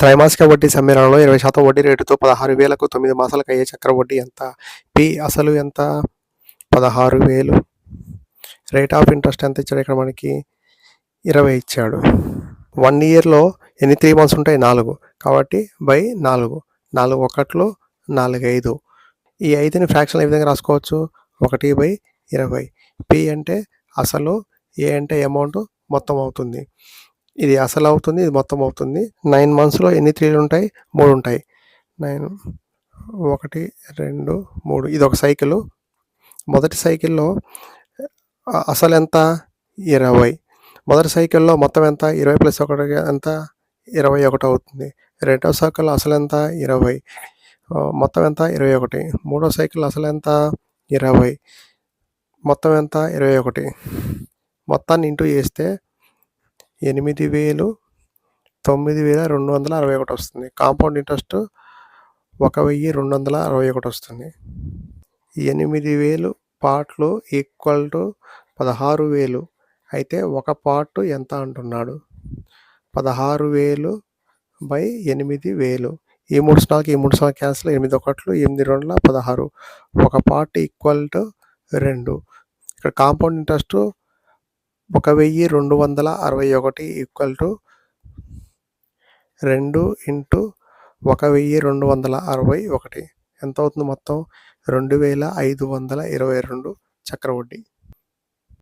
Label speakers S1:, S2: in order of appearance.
S1: త్రైమాసిక వడ్డీ సమ్మేళనంలో 20% వడ్డీ రేటుతో 16,000కు 9 మాసాలకు అయ్యే చక్ర వడ్డీ ఎంత? పి అసలు ఎంత? 16,000. రేట్ ఆఫ్ ఇంట్రెస్ట్ ఎంత ఇచ్చాడు ఇక్కడ మనకి? 20 ఇచ్చాడు. 1 ఇయర్లో ఎన్ని 3 మంత్స్ ఉంటాయి? 4. కాబట్టి బై 4. 4 ఒకట్లు 4 5. ఈ 5ని ఫ్రాక్షన్ ఏ విధంగా రాసుకోవచ్చు? 1/20. పి అంటే అసలు, ఏ అంటే అమౌంట్ మొత్తం అవుతుంది. ఇది అసలు అవుతుంది, ఇది మొత్తం అవుతుంది. 9 మంత్స్లో ఎన్ని 3లు ఉంటాయి? 3 ఉంటాయి. 9 1 2 3. ఇది ఒక సైకిల్. మొదటి సైకిల్లో అసలు ఎంత? 20. మొదటి సైకిల్లో మొత్తం ఎంత? 20 + 1 ఎంత? 21 అవుతుంది. రెండో సైకిల్లో అసలు ఎంత? 20. మొత్తం ఎంత? 21. మూడో సైకిల్ అసలు ఎంత? 20. మొత్తం ఎంత? 21. మొత్తాన్ని ఇంటూ చేస్తే 8,000 9,261 వస్తుంది. కాంపౌండ్ ఇంట్రెస్ట్ 1,261 వస్తుంది. 8,000 పార్ట్లు ఈక్వల్ టు 16,000 అయితే ఒక పార్ట్ ఎంత అంటున్నాడు? 16,000 బై 8,000. ఈ 3 సున్నాలకి ఈ 3 సున్నాలు క్యాన్సిల్. 8 ఒకట్లు 8 2 16. ఒక పార్ట్ ఈక్వల్ టు 2. ఇక్కడ compound interest 1,261 equal to 2 into 1,261 ఎంత అవుతుంది మొత్తం? 2,522 చక్ర వడ్డీ.